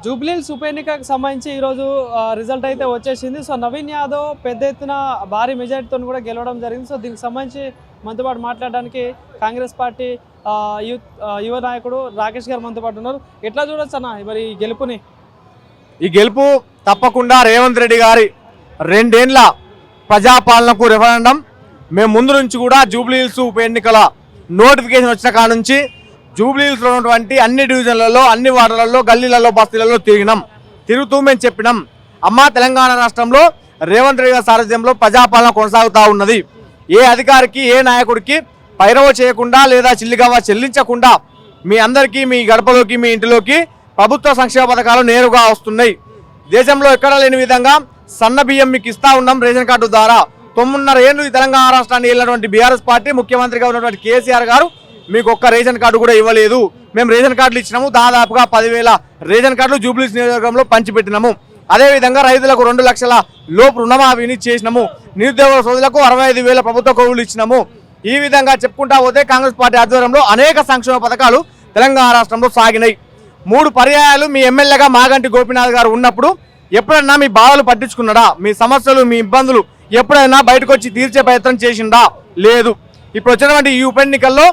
జూబ్లీహిల్స్ ఉప ఎన్నికకు సంబంధించి ఈరోజు రిజల్ట్ అయితే వచ్చేసింది. సో నవీన్ యాదవ్ పెద్ద ఎత్తున భారీ మెజార్టీతో కూడా గెలవడం జరిగింది. సో దీనికి సంబంధించి మనతో పాటు మాట్లాడడానికి కాంగ్రెస్ పార్టీ యువ నాయకుడు రాకేష్ గారు మనతో పాటు ఉన్నారు. ఎట్లా చూడొచ్చు అన్న మరి ఈ గెలుపుని? ఈ గెలుపు తప్పకుండా రేవంత్ రెడ్డి గారి 2 ఏళ్ల ప్రజాపాలనకు రెఫరెండం. మేము ముందు నుంచి కూడా జూబ్లీహిల్స్ ఉప ఎన్నికల నోటిఫికేషన్ వచ్చిన కాడ నుంచి జూబ్లీహిల్స్లో ఉన్నటువంటి అన్ని డివిజన్లలో, అన్ని వార్డులలో, గల్లీలలో, బస్తీలలో తిరుగుతూ మేము చెప్పినాం, అమ్మ తెలంగాణ రాష్ట్రంలో రేవంత్ రెడ్డి గారి సారథ్యంలో ప్రజాపాలన కొనసాగుతూ ఉన్నది. ఏ అధికారికి, ఏ నాయకుడికి పైరవ చేయకుండా లేదా చిల్లిగవ్వ చెల్లించకుండా మీ అందరికీ మీ గడపలోకి, మీ ఇంటిలోకి ప్రభుత్వ సంక్షేమ పథకాలు నేరుగా వస్తున్నాయి. దేశంలో ఎక్కడా లేని విధంగా సన్న బియ్యం మీకు ఇస్తా ఉన్నాం రేషన్ కార్డు ద్వారా. 9.5 ఏళ్ళు ఈ తెలంగాణ రాష్ట్రాన్ని వెళ్ళినటువంటి బీఆర్ఎస్ పార్టీ, ముఖ్యమంత్రిగా ఉన్నటువంటి కేసీఆర్ గారు మీకు ఒక్క రేషన్ కార్డు కూడా ఇవ్వలేదు. మేము రేషన్ కార్డులు ఇచ్చినాము, దాదాపుగా 10,000 రేషన్ కార్డులు జూబ్లీహిల్స్ నియోజకవర్గంలో పంచిపెట్టినాము. అదేవిధంగా రైతులకు 2 లక్షల లోపు రుణమాఫీని చేసినాము. నిరుద్యోగ సోదరులకు 65,000 ప్రభుత్వ కొలువులు ఇచ్చినాము. ఈ విధంగా చెప్పుకుంటా పోతే కాంగ్రెస్ పార్టీ ఆధ్వర్యంలో అనేక సంక్షేమ పథకాలు తెలంగాణ రాష్ట్రంలో సాగినాయి. 3 పర్యాయాలు మీ ఎమ్మెల్యేగా మాగంటి గోపీనాథ్ గారు ఉన్నప్పుడు ఎప్పుడైనా మీ బాధలు పట్టించుకున్నాడా? మీ సమస్యలు, మీ ఇబ్బందులు ఎప్పుడైనా బయటకు వచ్చి తీర్చే ప్రయత్నం చేసిండా? లేదు. ఇప్పుడు వచ్చినటువంటి ఈ ఉప ఎన్నికల్లో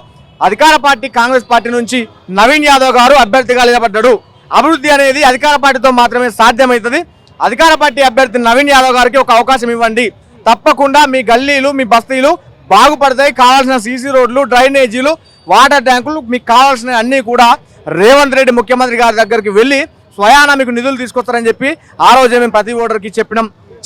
అధికార పార్టీ కాంగ్రెస్ పార్టీ నుంచి నవీన్ యాదవ్ గారు అభ్యర్థిగా నిలబడ్డాడు. అభివృద్ధి అనేది అధికార పార్టీతో మాత్రమే సాధ్యమవుతుంది. అధికార పార్టీ అభ్యర్థి నవీన్ యాదవ్ గారికి ఒక అవకాశం ఇవ్వండి. తప్పకుండా మీ గల్లీలు, మీ బస్తీలు బాగుపడతాయి. కావాల్సిన సీసీ రోడ్లు, డ్రైనేజీలు, వాటర్ ట్యాంకులు, మీకు కావాల్సిన అన్నీ కూడా రేవంత్ రెడ్డి ముఖ్యమంత్రి గారి దగ్గరికి వెళ్ళి స్వయానా మీకు నిధులు తీసుకొస్తారని చెప్పి ఆ రోజే మేము ప్రతి ఓటర్కి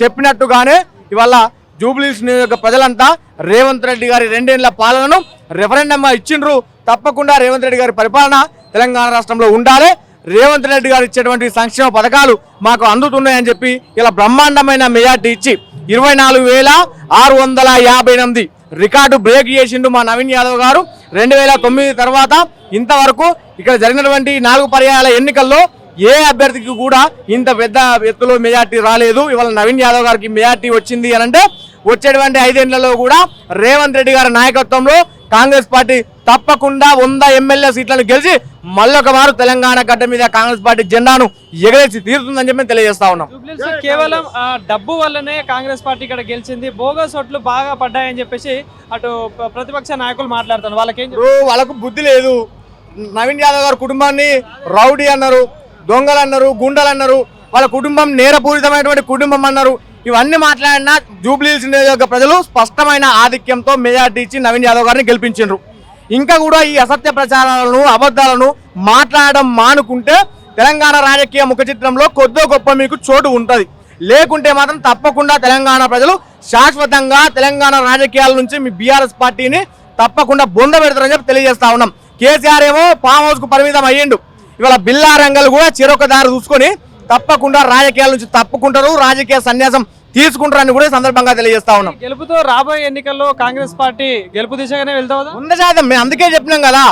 చెప్పినట్టుగానే ఇవాళ జూబ్లీహిల్స్ నియోజక ప్రజలంతా రేవంత్ రెడ్డి గారి 2 ఏళ్ల పాలనను రెఫరెండంగా ఇచ్చిండ్రు. తప్పకుండా రేవంత్ రెడ్డి గారి పరిపాలన తెలంగాణ రాష్ట్రంలో ఉండాలి. రేవంత్ రెడ్డి గారు ఇచ్చేటువంటి సంక్షేమ పథకాలు మాకు అందుతున్నాయని చెప్పి ఇలా బ్రహ్మాండమైన మెజార్టీ ఇచ్చి 24,658 రికార్డు బ్రేక్ చేసిండు మా నవీన్ యాదవ్ గారు. 2009 తర్వాత ఇంతవరకు ఇక్కడ జరిగినటువంటి 4 పర్యాయాల ఎన్నికల్లో ఏ అభ్యర్థికి కూడా ఇంత పెద్ద ఎత్తులో మెజార్టీ రాలేదు. ఇవాళ నవీన్ యాదవ్ గారికి మెజార్టీ వచ్చింది అని అంటే వచ్చేటువంటి 5 ఏళ్లలో కూడా రేవంత్ రెడ్డి గారి నాయకత్వంలో కాంగ్రెస్ పార్టీ తప్పకుండా 100 ఎమ్మెల్యే సీట్లను గెలిచి మళ్ళొక మారు తెలంగాణ గడ్డ మీద కాంగ్రెస్ పార్టీ జెండాను ఎగరేసి తీరుతుందని చెప్పి తెలియజేస్తా ఉన్నాం. కేవలం డబ్బు వల్లనే కాంగ్రెస్ పార్టీ ఇక్కడ గెలిచింది, బోగస్ ఓట్లు బాగా పడ్డాయని చెప్పేసి అటు ప్రతిపక్ష నాయకులు మాట్లాడుతున్నారు. వాళ్ళకు బుద్ధి లేదు. నవీన్ యాదవ్ గారు కుటుంబాన్ని రౌడీ అన్నారు, దొంగలు అన్నారు, గుండలు అన్నారు, వాళ్ళ కుటుంబం నేరపూరితమైనటువంటి కుటుంబం అన్నారు. ఇవన్నీ మాట్లాడినా జూబ్లీహిల్స్ నియోజకవర్గ ప్రజలు స్పష్టమైన ఆధిక్యంతో మెజార్టీ ఇచ్చి నవీన్ యాదవ్ గారిని గెలిపించారు. ఇంకా కూడా ఈ అసత్య ప్రచారాలను, అబద్ధాలను మాట్లాడడం మానుకుంటే తెలంగాణ రాజకీయ ముఖ చిత్రంలో కొద్దో గొప్ప మీకు చోటు ఉంటుంది. లేకుంటే మాత్రం తప్పకుండా తెలంగాణ ప్రజలు శాశ్వతంగా తెలంగాణ రాజకీయాల నుంచి మీ బీఆర్ఎస్ పార్టీని తప్పకుండా బొంద పెడతారని చెప్పి తెలియజేస్తా ఉన్నాం. కేసీఆర్ ఏమో ఫామ్ హౌస్ కు పరిమితం అయ్యిండు. ఇవాళ బిల్లా రంగలు కూడా చిరొక దారి చూసుకొని తప్పకుండా రాజకీయాల నుంచి తప్పుకుంటారు, రాజకీయ సన్యాసం తీసుకుంటారని కూడా సందర్భంగా తెలియజేస్తా ఉన్నాం. గెలుపుతో రాబోయే ఎన్నికల్లో కాంగ్రెస్ పార్టీ గెలుపు దిశగానే వెళ్తా 100%. మేము అందుకే చెప్పినాం కదా,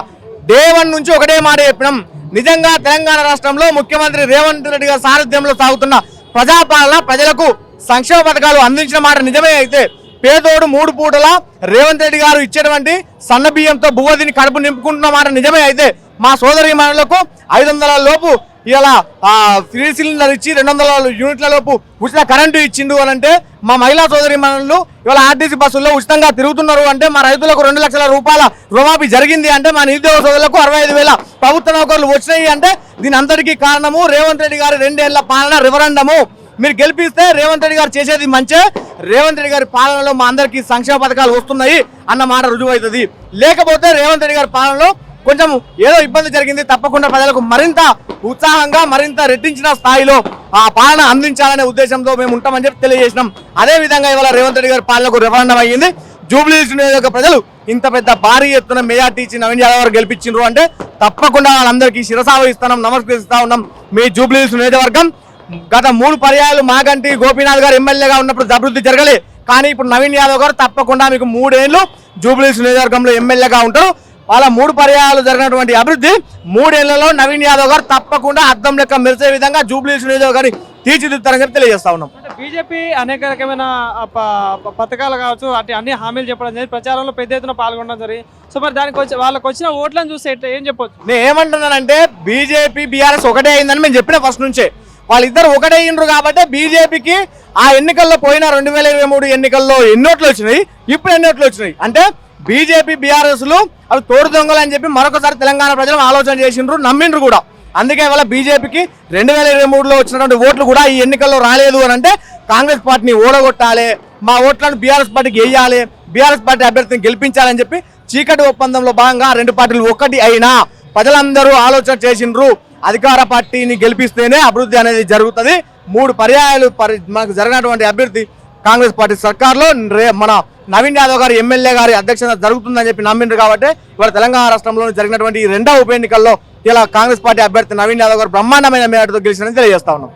డే 1 నుంచి ఒకటే మాట చెప్పినాం. నిజంగా తెలంగాణ రాష్ట్రంలో ముఖ్యమంత్రి రేవంత్ రెడ్డి గారి సారథ్యంలో సాగుతున్న ప్రజాపాలన, ప్రజలకు సంక్షేమ పథకాలు అందించిన మాట నిజమే అయితే పేదోడు 3 పూటల రేవంత్ రెడ్డి గారు ఇచ్చేటువంటి సన్న బియ్యంతో బువ్వదిని కడుపు నింపుకుంటున్న మాట నిజమే అయితే మా సోదరి మహిళలకు 500 లోపు ఇలా 3 సిలిండర్ ఇచ్చి 200 యూనిట్ల లోపు ఉచిత కరెంటు ఇచ్చిండు అని అంటే మా మహిళా సోదరి మహిళలు ఇవాళ ఆర్టీసీ బస్సుల్లో ఉచితంగా తిరుగుతున్నారు అంటే మా రైతులకు 2 లక్షల రూపాయల రుణమాఫీ జరిగింది అంటే మా నిరుద్యోగ సోదరులకు 65,000 ప్రభుత్వ నౌకర్లు వచ్చినాయి అంటే దీని అంతటికీ కారణము రేవంత్ రెడ్డి గారి 2 ఏళ్ల పాలన రెఫరెండము. మీరు గెలిపిస్తే రేవంత్ రెడ్డి గారు చేసేది మంచి, రేవంత్ రెడ్డి గారి పాలనలో మా అందరికీ సంక్షేమ పథకాలు వస్తున్నాయి అన్న మాట రుజువు అవుతుంది. లేకపోతే రేవంత్ రెడ్డి గారి పాలనలో కొంచెం ఏదో ఇబ్బంది జరిగింది, తప్పకుండా ప్రజలకు మరింత ఉత్సాహంగా, మరింత రెట్టించిన స్థాయిలో ఆ పాలన అందించాలనే ఉద్దేశంతో మేము ఉంటామని చెప్పి తెలియజేసినాం. అదే విధంగా ఇవాళ రేవంత్ రెడ్డి గారి పాలనకు రెఫరెండం అయ్యింది. జూబ్లీహిల్స్ నియోజక ప్రజలు ఇంత పెద్ద భారీ ఎత్తున మెజార్టీ ఇచ్చి నవీన్ యాదవ్ గారు గెలిపించారు అంటే తప్పకుండా వాళ్ళందరికీ శిరసావహిస్తున్నాం, నమస్కరిస్తా ఉన్నాం. మీ జూబ్లీహిల్స్ నియోజకవర్గం గత 3 పర్యాయాలు మాగంటి గోపీనాథ్ గారు ఎమ్మెల్యేగా ఉన్నప్పుడు అభివృద్ధి జరగలే. కానీ ఇప్పుడు నవీన్ యాదవ్ గారు తప్పకుండా మీకు 3 ఏళ్ళు జూబ్లీహిల్స్ నియోజకవర్గంలో ఎమ్మెల్యేగా ఉంటారు. వాళ్ళ 3 పర్యాయాలు జరిగినటువంటి అభివృద్ధి 3 ఏళ్లలో నవీన్ యాదవ్ గారు తప్పకుండా అద్దం లెక్క మెరిసే విధంగా జూబ్లీహిల్స్ నియోజకవర్గాన్ని తీర్చిదిద్దుతారని చెప్పి తెలియజేస్తా ఉన్నాం. అంటే బీజేపీ అనేక రకమైన పథకాలు కావచ్చు అటు అన్ని హామీలు చెప్పడం జరిగింది, ప్రచారంలో పెద్ద ఎత్తున పాల్గొనడం జరిగింది. సో మరి దానికి వాళ్ళకి వచ్చిన ఓట్లను చూస్తే ఏం చెప్పొచ్చు? నేను ఏమంటున్నానంటే బీజేపీ బీఆర్ఎస్ ఒకటే అయిందని మేము చెప్పిన ఫస్ట్ నుంచే. వాళ్ళిద్దరు ఒకటే అయ్యిండ్రు కాబట్టి బీజేపీకి ఆ ఎన్నికల్లో పోయిన 2023 ఎన్నికల్లో ఎన్ని ఓట్లు వచ్చినాయి, ఇప్పుడు ఎన్ని ఓట్లు వచ్చినాయి అంటే బీజేపీ బీఆర్ఎస్లు అవి తోడు దొంగలు అని చెప్పి మరొకసారి తెలంగాణ ప్రజలు ఆలోచన చేసిండ్రు, నమ్మిండ్రు కూడా. అందుకే వాళ్ళ బీజేపీకి 2023లో వచ్చినటువంటి ఓట్లు కూడా ఈ ఎన్నికల్లో రాలేదు అని అంటే కాంగ్రెస్ పార్టీని ఓడగొట్టాలి, మా ఓట్లను బీఆర్ఎస్ పార్టీకి వేయాలి, బీఆర్ఎస్ పార్టీ అభ్యర్థిని గెలిపించాలని చెప్పి చీకటి ఒప్పందంలో భాగంగా రెండు పార్టీలు ఒకటి అయినా ప్రజలందరూ ఆలోచన చేసిండ్రు. అధికార పార్టీని గెలిపిస్తేనే అభివృద్ధి అనేది జరుగుతుంది. 3 పర్యాయాలు మనకు జరిగినటువంటి అభ్యర్థి కాంగ్రెస్ పార్టీ సర్కార్లో మన నవీన్ యాదవ్ గారు ఎమ్మెల్యే గారి అధ్యక్షత జరుగుతుందని చెప్పి నమ్మిండ్రు కాబట్టి ఇవాళ తెలంగాణ రాష్ట్రంలో జరిగినటువంటి ఈ 2వ ఉప ఎన్నికల్లో ఇలా కాంగ్రెస్ పార్టీ అభ్యర్థి నవీన్ యాదవ్ గారు బ్రహ్మాండమైన మేరతో గెలిచినని తెలియజేస్తా ఉన్నాం.